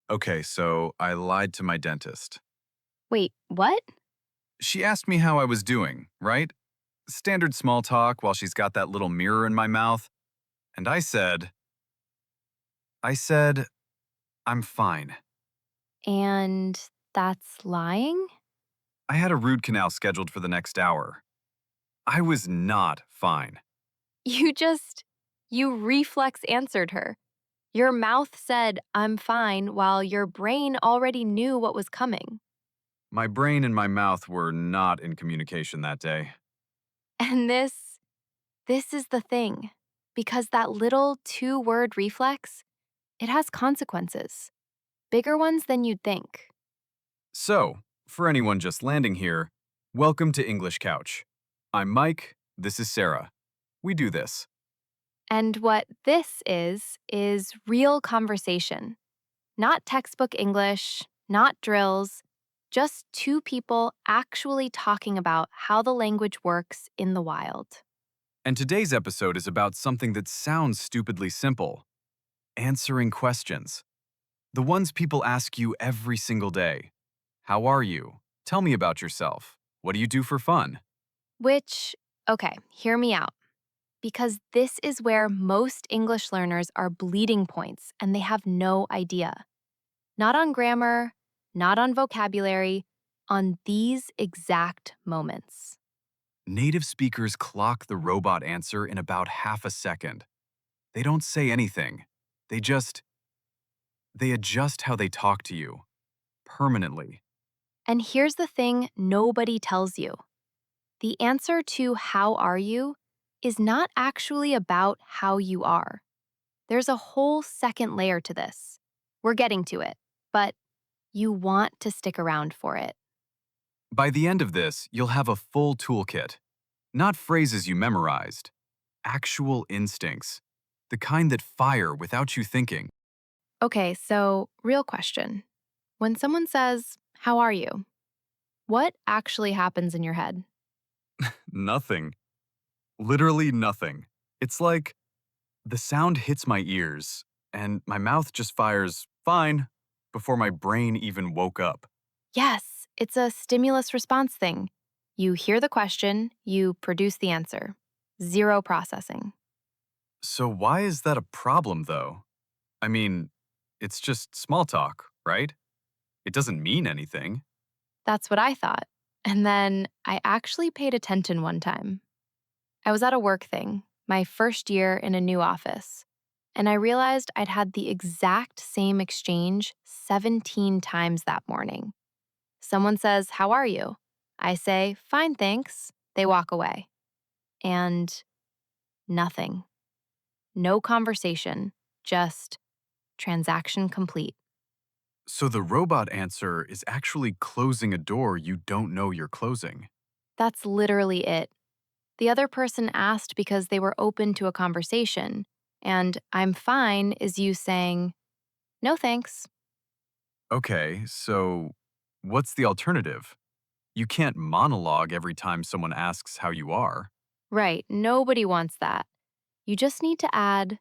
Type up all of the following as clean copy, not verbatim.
Okay, so I lied to my dentist. Wait, what? She asked me how I was doing, right? Standard small talk while she's got that little mirror in my mouth. And I said, I'm fine. And that's lying? I had a root canal scheduled for the next hour. I was not fine. You just, you reflex answered her. Your mouth said, I'm fine, while your brain already knew what was coming. My brain and my mouth were not in communication that day. And this is the thing. Because that little two-word reflex, it has consequences. Bigger ones than you'd think. So, for anyone just landing here, welcome to English Couch. I'm Mike, this is Sarah. We do this. And what this is real conversation. Not textbook English, not drills, just two people actually talking about how the language works in the wild. And today's episode is about something that sounds stupidly simple: answering questions. The ones people ask you every single day. How are you? Tell me about yourself. What do you do for fun? Which, okay, hear me out. Because this is where most English learners are bleeding points and they have no idea. Not on grammar, not on vocabulary, on these exact moments. Native speakers clock the robot answer in about half a second. They don't say anything. They just, they adjust how they talk to you. Permanently. And here's the thing nobody tells you. The answer to how are you is not actually about how you are. There's a whole second layer to this. We're getting to it, but you want to stick around for it. By the end of this, you'll have a full toolkit. Not phrases you memorized. Actual instincts. The kind that fire without you thinking. Okay, so real question. When someone says, how are you? What actually happens in your head? Nothing. Literally nothing. It's like the sound hits my ears, and my mouth just fires, fine, before my brain even woke up. Yes, it's a stimulus response thing. You hear the question, you produce the answer. Zero processing. So why is that a problem, though? I mean, it's just small talk, right? It doesn't mean anything. That's what I thought. And then I actually paid attention one time. I was at a work thing, my first year in a new office, and I realized I'd had the exact same exchange 17 times that morning. Someone says, how are you? I say, fine, thanks. They walk away. And nothing. No conversation, just transaction complete. So the robot answer is actually closing a door you don't know you're closing. That's literally it. The other person asked because they were open to a conversation, and I'm fine is you saying, no thanks. Okay, so what's the alternative? You can't monologue every time someone asks how you are. Right, nobody wants that. You just need to add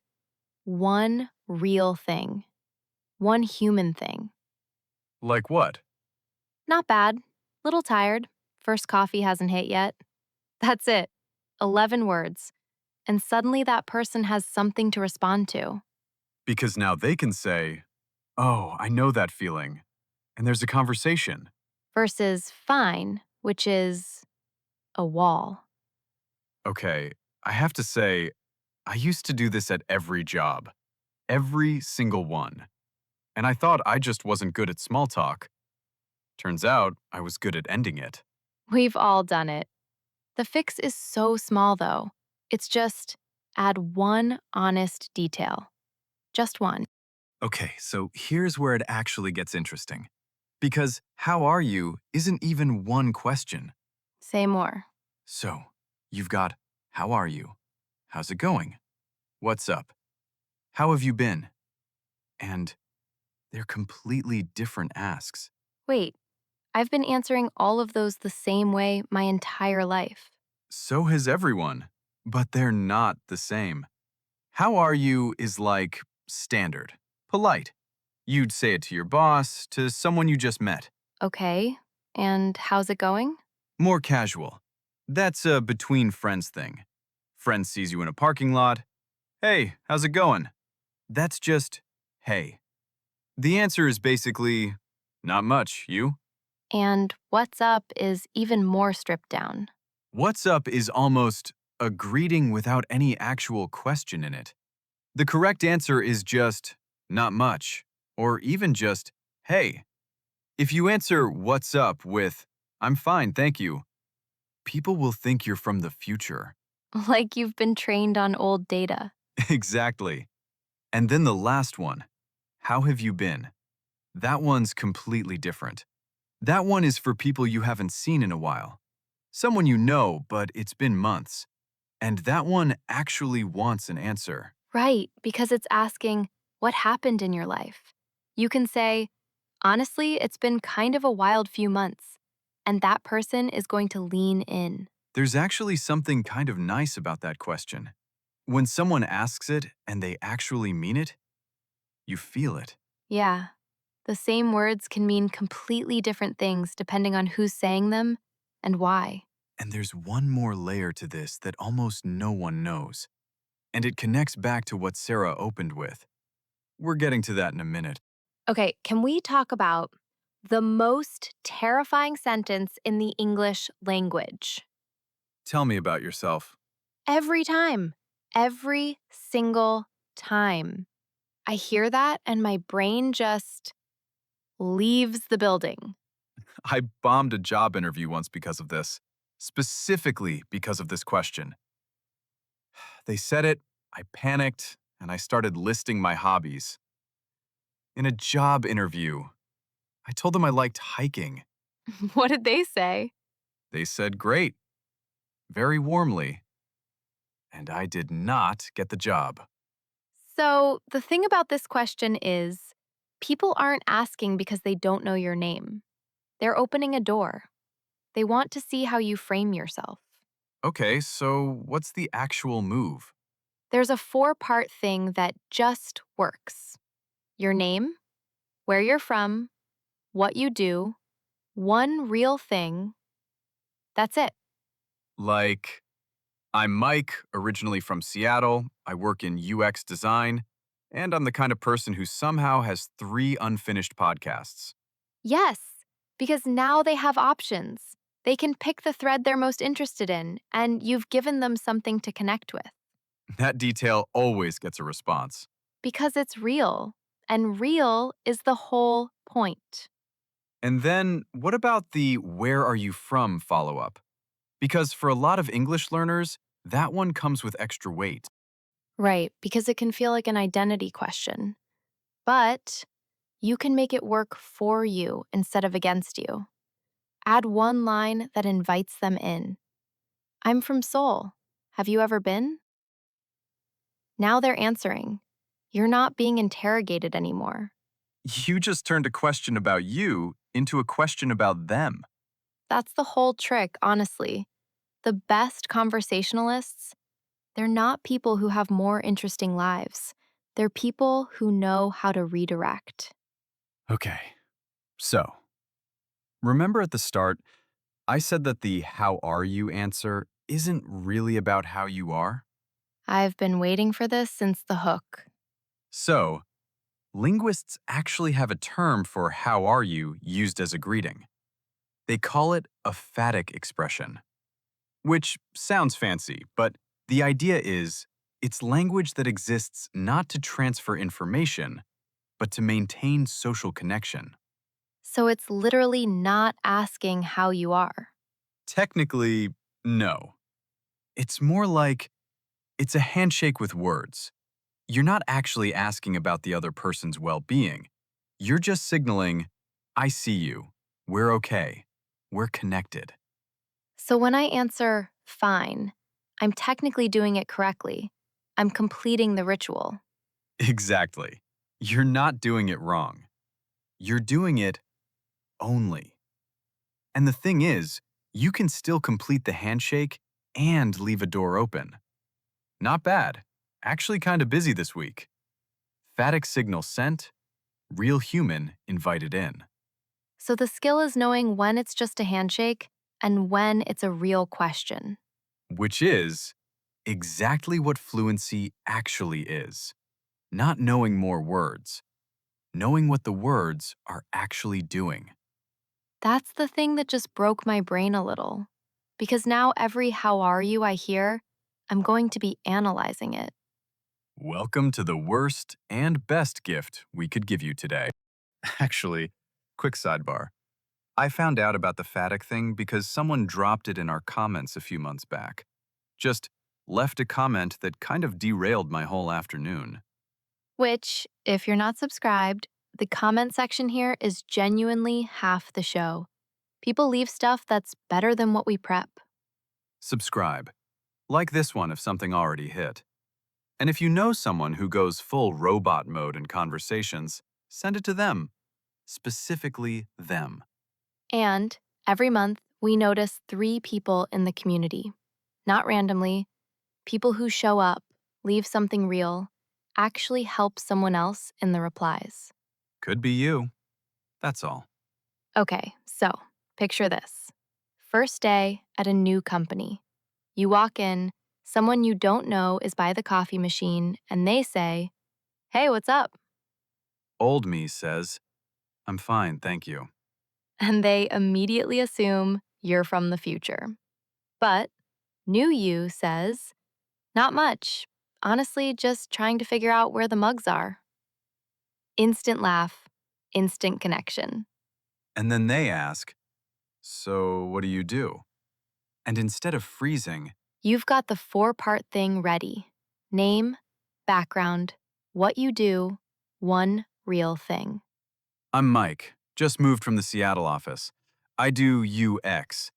one real thing, one human thing. Like what? Not bad, little tired, first coffee hasn't hit yet. That's it, 11 words. And suddenly that person has something to respond to. Because now they can say, oh, I know that feeling. And there's a conversation. Versus fine, which is a wall. Okay, I have to say, I used to do this at every job. Every single one. And I thought I just wasn't good at small talk. Turns out I was good at ending it. We've all done it. The fix is so small, though. It's just add one honest detail. Just one. Okay, so here's where it actually gets interesting. Because how are you isn't even one question. Say more. So, you've got how are you? How's it going? What's up? How have you been? And they're completely different asks. Wait, I've been answering all of those the same way my entire life. So has everyone, but they're not the same. How are you is like standard, polite. You'd say it to your boss, to someone you just met. Okay. And how's it going? More casual. That's a between friends thing. Friend sees you in a parking lot. Hey, how's it going? That's just, hey. The answer is basically, not much, you? And what's up is even more stripped down. What's up is almost a greeting without any actual question in it. The correct answer is just, not much, or even just, hey. If you answer what's up with, I'm fine, thank you, people will think you're from the future. Like you've been trained on old data. Exactly. And then the last one, how have you been? That one's completely different. That one is for people you haven't seen in a while. Someone you know, but it's been months. And that one actually wants an answer. Right, because it's asking, what happened in your life? You can say, honestly, it's been kind of a wild few months. And that person is going to lean in. There's actually something kind of nice about that question. When someone asks it and they actually mean it, you feel it. Yeah, the same words can mean completely different things depending on who's saying them and why. And there's one more layer to this that almost no one knows. And it connects back to what Sarah opened with. We're getting to that in a minute. Okay, can we talk about the most terrifying sentence in the English language? Tell me about yourself. Every time, every single time. I hear that and my brain just leaves the building. I bombed a job interview once because of this, specifically because of this question. They said it, I panicked, and I started listing my hobbies. In a job interview, I told them I liked hiking. What did they say? They said great, very warmly, and I did not get the job. So, the thing about this question is people aren't asking because they don't know your name. They're opening a door. They want to see how you frame yourself. Okay, so what's the actual move? There's a four-part thing that just works: your name, where you're from, what you do, one real thing. That's it. Like, I'm Mike, originally from Seattle. I work in UX design, and I'm the kind of person who somehow has 3 unfinished podcasts. Yes, because now they have options. They can pick the thread they're most interested in, and you've given them something to connect with That detail always gets a response. because it's real, and real is the whole point. And then, what about the where are you from follow up? Because for a lot of English learners, that one comes with extra weight. Right, because it can feel like an identity question. But you can make it work for you instead of against you. Add one line that invites them in. I'm from Seoul. Have you ever been? Now they're answering. You're not being interrogated anymore. You just turned a question about you into a question about them. That's the whole trick, honestly. The best conversationalists, they're not people who have more interesting lives. They're people who know how to redirect. Okay, so remember at the start, I said that the how are you answer isn't really about how you are? I've been waiting for this since the hook. So, linguists actually have a term for how are you used as a greeting. They call it a phatic expression, which sounds fancy, but the idea is it's language that exists not to transfer information, but to maintain social connection. So it's literally not asking how you are. Technically, no. It's more like it's a handshake with words. You're not actually asking about the other person's well being. You're just signaling, I see you. We're okay. We're connected. So when I answer, fine, I'm technically doing it correctly. I'm completing the ritual. Exactly. You're not doing it wrong. You're doing it only. And the thing is, you can still complete the handshake and leave a door open. Not bad. Actually, kind of busy this week. Phatic signal sent, Real human invited in. So the skill is knowing when it's just a handshake and when it's a real question. Which is exactly what fluency actually is. Not knowing more words, knowing what the words are actually doing. That's the thing that just broke my brain a little. Because now every how are you I hear, I'm going to be analyzing it. Welcome to the worst and best gift we could give you today. Actually, quick sidebar. I found out about the phatic thing because someone dropped it in our comments a few months back. Just left a comment that kind of derailed my whole afternoon. Which, if you're not subscribed, the comment section here is genuinely half the show. People leave stuff that's better than what we prep. Subscribe. Like this one if something already hit. And if you know someone who goes full robot mode in conversations, send it to them. Specifically them. And every month, we notice 3 people in the community. Not randomly, people who show up, leave something real, actually help someone else in the replies. Could be you. That's all. Okay, so picture this. First day at a new company. You walk in, someone you don't know is by the coffee machine, and they say, "Hey, what's up?" Old me says, I'm fine, thank you. And they immediately assume you're from the future. But new you says, "Not much. Honestly, just trying to figure out where the mugs are." Instant laugh, instant connection. And then they ask, so what do you do? And instead of freezing, You've got the 4 part thing ready: name, background, what you do, one real thing. I'm Mike, just moved from the Seattle office. I do UX,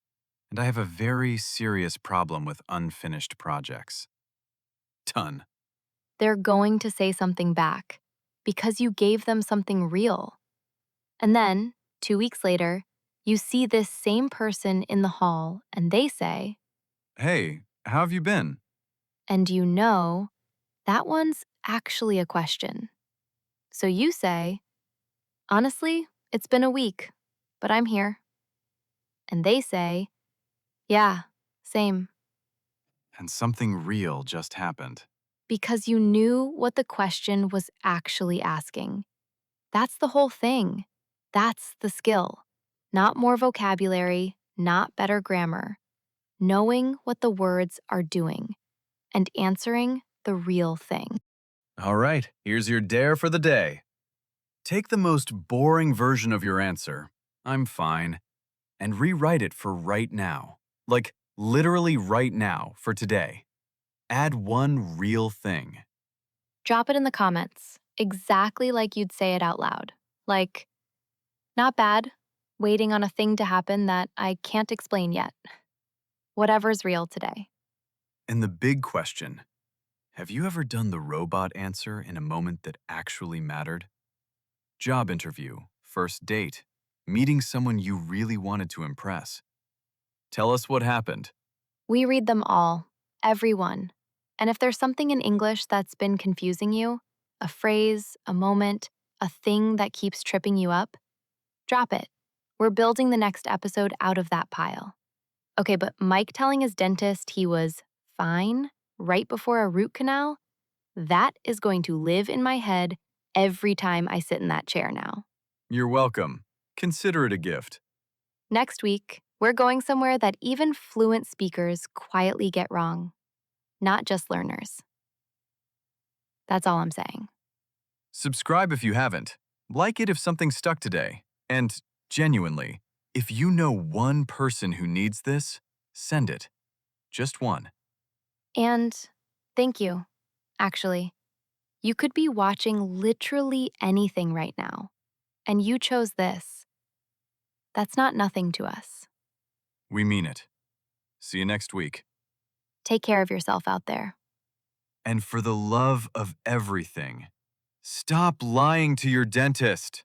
and I have a very serious problem with unfinished projects. Done. They're going to say something back because you gave them something real. And then, 2 weeks later, you see this same person in the hall and they say, Hey, how have you been? and you know that one's actually a question. So you say, "Honestly, it's been a week, but I'm here." And they say, "Yeah, same." And something real just happened. Because you knew what the question was actually asking. That's the whole thing. That's the skill. Not more vocabulary, not better grammar. Knowing what the words are doing and answering the real thing. All right, here's your dare for the day. Take the most boring version of your answer, I'm fine, and rewrite it for right now. Like, literally right now for today. Add one real thing. Drop it in the comments, exactly like you'd say it out loud. Like, "Not bad, waiting on a thing to happen that I can't explain yet." Whatever's real today. And the big question, have you ever done the robot answer in a moment that actually mattered? Job interview, first date, meeting someone you really wanted to impress. Tell us what happened. We read them all, every one. And if there's something in English that's been confusing you, a phrase, a moment, a thing that keeps tripping you up, drop it. We're building the next episode out of that pile. Okay, but Mike telling his dentist he was fine right before a root canal, that is going to live in my head every time I sit in that chair now. You're welcome. Consider it a gift. Next week, we're going somewhere that even fluent speakers quietly get wrong, not just learners. That's all I'm saying. Subscribe if you haven't. Like it if something stuck today. And genuinely, if you know one person who needs this, send it. Just one. And thank you, actually. You could be watching literally anything right now, and you chose this. That's not nothing to us. We mean it. See you next week. Take care of yourself out there. And for the love of everything, stop lying to your dentist.